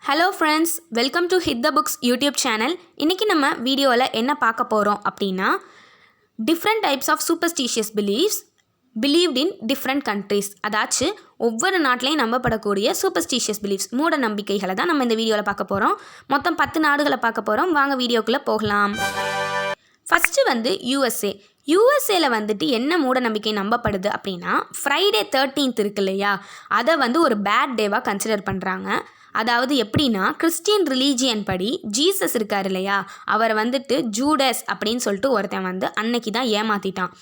Hello friends, welcome to hit the books YouTube channel. இன்றைக்கி நம்ம வீடியோவில் என்ன பார்க்க போகிறோம் அப்படின்னா, different types of superstitious beliefs believed in different countries. அதாச்சு ஒவ்வொரு நாட்டிலையும் நம்பப்படக்கூடிய சூப்பர்ஸ்டிஷியஸ் பிலீவ்ஸ், மூட நம்பிக்கைகளை தான் நம்ம இந்த வீடியோவில் பார்க்க போகிறோம். மொத்தம் 10 நாடுகளை பார்க்க போகிறோம். வாங்க வீடியோக்குள்ளே போகலாம். ஃபஸ்ட்டு யூஎஸ்ஏல என்ன மூட நம்பிக்கை நம்பப்படுது அப்படின்னா, ஃப்ரைடே 13th இருக்கு இல்லையா, அதை ஒரு பேட் டேவாக கன்சிடர் பண்ணுறாங்க. அதாவது எப்படின்னா, கிறிஸ்டியன் ரிலீஜியன் படி ஜீசஸ் இருக்கார் இல்லையா, அவரை ஜூடஸ் அப்படின்னு சொல்லிட்டு ஒருத்தன் அன்னைக்கு தான் ஏமாற்றிட்டான்.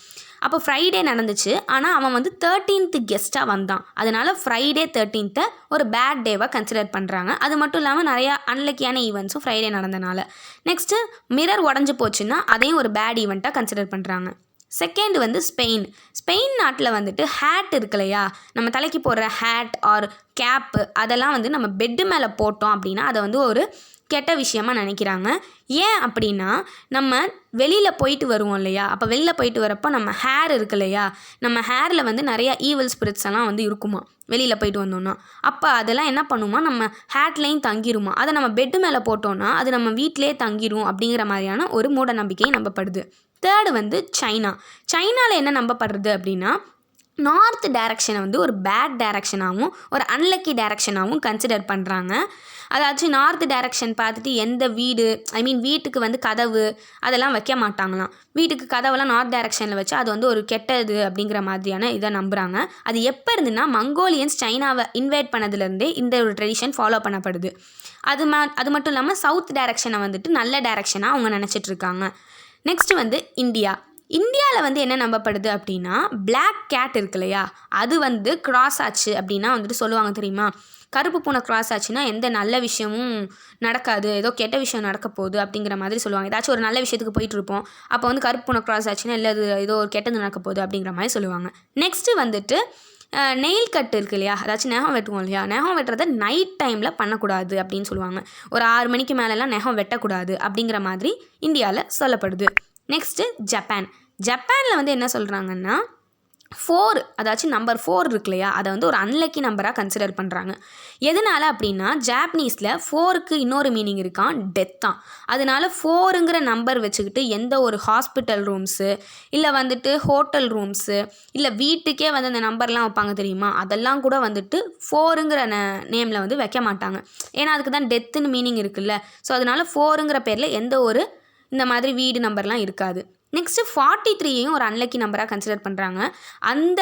அப்போ ஃப்ரைடே நடந்துச்சு, ஆனால் அவன் 13th கெஸ்ட்டாக வந்தான். அதனால் ஃப்ரைடே 13th ஒரு பேட் டேவாக கன்சிடர் பண்ணுறாங்க. அது மட்டும் இல்லாமல் நிறையா அன்லக்கியான ஈவெண்ட்ஸும் ஃப்ரைடே நடந்தனால. நெக்ஸ்ட்டு மிரர் உடஞ்சி போச்சுன்னா அதையும் ஒரு பேட் ஈவெண்ட்டாக கன்சிடர் பண்ணுறாங்க. செகண்ட் ஸ்பெயின் நாட்டில் ஹேட் இருக்கு இல்லையா, நம்ம தலைக்கு போடுற ஹேட் ஆர் கேப்பு, அதெல்லாம் நம்ம பெட்டு மேலே போட்டோம் அப்படின்னா அதை ஒரு கெட்ட விஷயமாக நினைக்கிறாங்க. ஏன் அப்படின்னா, நம்ம வெளியில் போயிட்டு வருவோம் இல்லையா, அப்போ வெளியில் போயிட்டு வரப்போ நம்ம ஹேர் இருக்கு இல்லையா, நம்ம ஹேரில் நிறையா ஈவில் ஸ்பிரிட்ஸ் எல்லாம் இருக்குமா வெளியில் போயிட்டு வந்தோம்னா. அப்போ அதெல்லாம் என்ன பண்ணுமா, நம்ம ஹேட்லேயும் தங்கிருமா. அதை நம்ம பெட்டு மேலே போட்டோன்னா அது நம்ம வீட்டிலே தங்கிரும் அப்படிங்கிற மாதிரியான ஒரு மூட நம்பிக்கை நம்பப்படுது. தேர்டு சைனாவில் என்ன நம்பப்படுறது அப்படின்னா, நார்த் டைரக்ஷனை ஒரு பேட் டைரக்ஷனாகவும் ஒரு அன்லக்கி டைரக்ஷனாகவும் கன்சிடர் பண்ணுறாங்க. அதாச்சும் நார்த் டைரக்ஷன் பார்த்துட்டு எந்த வீட்டுக்கு கதவு அதெல்லாம் வைக்க மாட்டாங்களாம். வீட்டுக்கு கதவெல்லாம் நார்த் டைரக்ஷனில் வச்சு அது ஒரு கெட்டது அப்படிங்கிற மாதிரியான இதை நம்புகிறாங்க. அது எப்போ இருந்துன்னா, மங்கோலியன்ஸ் சைனாவை இன்வைட் பண்ணதுலேருந்தே இந்த ஒரு ட்ரெடிஷன் ஃபாலோ பண்ணப்படுது. அது மட்டும் இல்லாமல் சவுத் டைரக்ஷனை நல்ல டைரக்ஷனாக அவங்க நினச்சிட்ருக்காங்க. நெக்ஸ்ட்டு இந்தியாவில் என்ன நம்பப்படுது அப்படின்னா, பிளாக் கேட் இருக்கு இல்லையா, அது கிராஸ் ஆச்சு அப்படின்னா சொல்லுவாங்க தெரியுமா, கருப்பு பூனை கிராஸ் ஆச்சுன்னா எந்த நல்ல விஷயமும் நடக்காது, ஏதோ கெட்ட விஷயம் நடக்க போகுது அப்படிங்கிற மாதிரி சொல்லுவாங்க. ஏதாச்சும் ஒரு நல்ல விஷயத்துக்கு போயிட்டு இருப்போம், அப்போ கருப்பு பூனை கிராஸ் ஆச்சுன்னா இல்லை அது ஏதோ ஒரு கெட்டது நடக்க போகுது அப்படிங்கிற மாதிரி சொல்லுவாங்க. நெக்ஸ்ட்டு நெயில் கட் இருக்கு இல்லையா, அதாச்சும் நகம் வெட்டுவோம் இல்லையா, நகம் வெட்டுறதை நைட் டைமில் பண்ணக்கூடாது அப்படின்னு சொல்லுவாங்க. ஒரு 6 மணிக்கு மேலெலாம் நகம் வெட்டக்கூடாது அப்படிங்கிற மாதிரி இந்தியாவில் சொல்லப்படுது. நெக்ஸ்ட்டு ஜப்பானில் என்ன சொல்கிறாங்கன்னா, 4 அதாச்சும் நம்பர் 4 இருக்கு இல்லையா, அதை ஒரு அன்லக்கி நம்பராக கன்சிடர் பண்ணுறாங்க. எதனால் அப்படின்னா, ஜாப்பனீஸில் 4க்கு இன்னொரு மீனிங் இருக்கான், டெத் தான். அதனால 4ங்கிற நம்பர் வச்சுக்கிட்டு எந்த ஒரு ஹாஸ்பிட்டல் ரூம்ஸு இல்லை ஹோட்டல் ரூம்ஸு இல்லை வீட்டுக்கே அந்த நம்பர்லாம் வைப்பாங்க தெரியுமா, அதெல்லாம் கூட 4ங்கிற நேமில் வைக்க மாட்டாங்க. ஏன்னா அதுக்கு தான் டெத்துன்னு மீனிங் இருக்குல்ல. ஸோ அதனால் 4ங்கிற பேரில் எந்த ஒரு இந்த மாதிரி வீடு நம்பர்லாம் இருக்காது. நெக்ஸ்ட்டு 43யும் ஒரு அன்லக்கி நம்பராக கன்சிடர் பண்ணுறாங்க. அந்த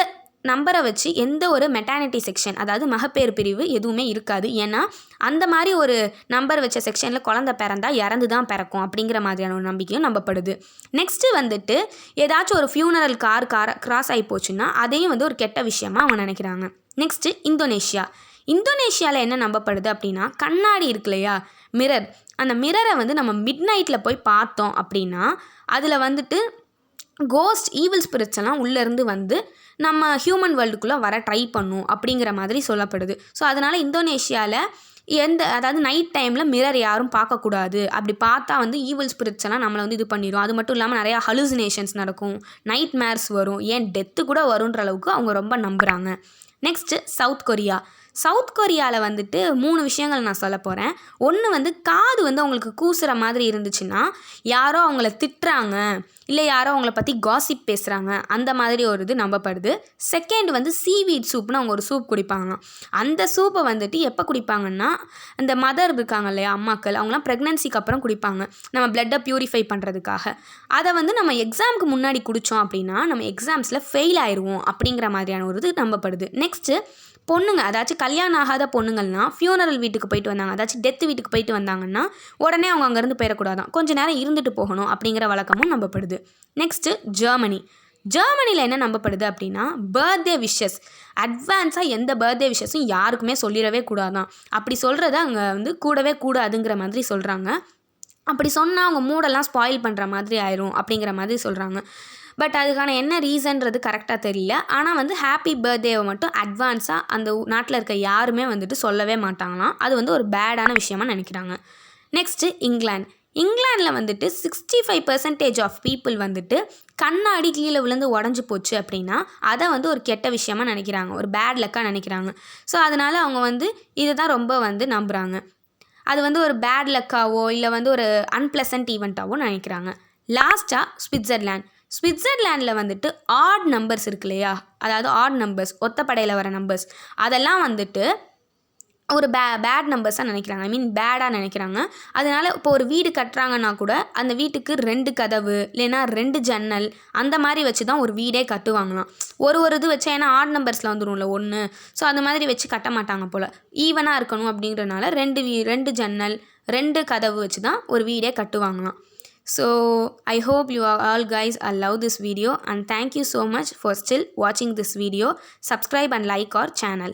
நம்பரை வச்சு எந்த ஒரு மெட்டர்னிட்டி செக்ஷன், அதாவது மகப்பேறு பிரிவு எதுவுமே இருக்காது. ஏன்னா அந்த மாதிரி ஒரு நம்பர் வச்ச செக்ஷனில் குழந்தை பிறந்தா இறந்து தான் பிறக்கும் அப்படிங்கிற மாதிரியான ஒரு நம்பிக்கையும் நம்பப்படுது. நெக்ஸ்ட்டு ஏதாச்சும் ஒரு ஃபியூனரல் கார் கிராஸ் ஆகி போச்சுன்னா அதையும் ஒரு கெட்ட விஷயமாக அவங்க நினைக்கிறாங்க. நெக்ஸ்ட்டு இந்தோனேஷியாவில் என்ன நம்பப்படுது அப்படின்னா, கண்ணாடி இருக்கு இல்லையா, மிரர், அந்த மிரரை நம்ம மிட் நைட்டில் போய் பார்த்தோம் அப்படின்னா அதில் கோஸ்ட் ஈவில் ஸ்பிரிட்ஸ் எல்லாம் உள்ளேருந்து நம்ம ஹியூமன் வேர்ல்டுக்குள்ளே வர ட்ரை பண்ணும் அப்படிங்கிற மாதிரி சொல்லப்படுது. ஸோ அதனால் இந்தோனேஷியாவில் அதாவது நைட் டைமில் மிரர் யாரும் பார்க்கக்கூடாது. அப்படி பார்த்தா ஈவில் ஸ்பிரிட்ஸ் எல்லாம் நம்மளை இது பண்ணிடும். அது மட்டும் இல்லாமல் நிறையா ஹலுசினேஷன்ஸ் நடக்கும், நைட் மேர்ஸ் வரும், ஏன் டெத்து கூட வருன்ற அளவுக்கு அவங்க ரொம்ப நம்புகிறாங்க. நெக்ஸ்ட்டு சவுத் கொரியாவில் 3 விஷயங்கள் நான் சொல்ல போகிறேன். ஒன்று காது அவங்களுக்கு கூசுகிற மாதிரி இருந்துச்சுன்னா யாரோ அவங்கள திட்டுறாங்க, இல்லை யாரோ அவங்கள பற்றி காசிப் பேசுகிறாங்க, அந்த மாதிரி ஒரு இது நம்பப்படுது. செகண்ட் சீவீட் சூப்னு அவங்க ஒரு சூப் குடிப்பாங்களாம். அந்த சூப்பை எப்போ குடிப்பாங்கன்னா, அந்த மதர் இருக்காங்க இல்லையா, அம்மாக்கள், அவங்களாம் ப்ரெக்னன்சிக்கு அப்புறம் குடிப்பாங்க, நம்ம பிளட்டை ப்யூரிஃபை பண்ணுறதுக்காக. அதை நம்ம எக்ஸாமுக்கு முன்னாடி குடித்தோம் அப்படின்னா நம்ம எக்ஸாம்ஸில் ஃபெயில் ஆயிடுவோம் அப்படிங்கிற மாதிரியான ஒரு இது நம்பப்படுது. நெக்ஸ்ட்டு பொண்ணுங்க, அதாச்சும் கல்யாணம் ஆகாத பொண்ணுங்கள்லாம் ஃபியூனரல் வீட்டுக்கு போயிட்டு வந்தாங்க, அதாச்சும் டெத்து வீட்டுக்கு போயிட்டு வந்தாங்கன்னா உடனே அவங்க அங்கேருந்து போயிடக்கூடாதான், கொஞ்சம் நேரம் இருந்துட்டு போகணும் அப்படிங்கிற வழக்கமும் நம்பப்படுது. நெக்ஸ்ட்டு ஜெர்மனியில் என்ன நம்பப்படுது அப்படின்னா, பர்த்டே விஷஸ், அட்வான்ஸாக எந்த பர்த்டே விஷஸும் யாருக்குமே சொல்லிடவே கூடாதான். அப்படி சொல்கிறத அங்கே கூடவே கூடாதுங்கிற மாதிரி சொல்கிறாங்க. அப்படி சொன்னால் அவங்க மூடெல்லாம் ஸ்பாயில் பண்ணுற மாதிரி ஆயிரும் அப்படிங்கிற மாதிரி சொல்கிறாங்க. பட் அதுக்கான என்ன ரீசன்றது கரெக்டாக தெரியல. ஆனால் ஹாப்பி பர்த்டேவை மட்டும் அட்வான்ஸாக அந்த நாட்டில் இருக்க யாருமே சொல்லவே மாட்டாங்களாம். அது ஒரு பேடான விஷயமாக நினைக்கிறாங்க. நெக்ஸ்ட்டு இங்கிலாண்டில் 65% ஆஃப் பீப்புள் கண்ணாடி கீழே விழுந்து உடஞ்சி போச்சு அப்படின்னா அதை ஒரு கெட்ட விஷயமாக நினைக்கிறாங்க, ஒரு பேட் லக்காக நினைக்கிறாங்க. ஸோ அதனால் அவங்க இதை தான் ரொம்ப நம்புகிறாங்க. அது வந்து ஒரு பேட் லக்காவோ இல்லை வந்து ஒரு அன்பிளசன்ட் ஈவெண்ட்டாவோ நினைக்கிறாங்க. லாஸ்ட்டாக ஸ்விட்சர்லாண்டில் வந்துட்டு ஆட் நம்பர்ஸ் இருக்கு இல்லையா, அதாவது ஆட் நம்பர்ஸ், ஒத்தப்படையில் வர நம்பர்ஸ், அதெல்லாம் வந்துட்டு ஒரு பேட் நம்பர்ஸாக நினைக்கிறாங்க. ஐ மீன் பேடாக நினைக்கிறாங்க. அதனால் இப்போ ஒரு வீடு கட்டுறாங்கன்னா கூட அந்த வீட்டுக்கு 2 கதவு இல்லைன்னா 2 ஜன்னல் அந்த மாதிரி வச்சு தான் ஒரு வீடே கட்டுவாங்களாம். ஒரு இது வச்சு, ஏன்னா ஆட் நம்பர்ஸில் வந்துடும்ல 1, ஸோ அந்த மாதிரி வச்சு கட்ட மாட்டாங்க போல். ஈவனாக இருக்கணும் அப்படிங்கிறனால 2 ஜன்னல் 2 கதவு வச்சு தான் ஒரு வீடே கட்டுவாங்களாம். So I hope you all guys love this video, and thank you so much for still watching this video. Subscribe and like our channel.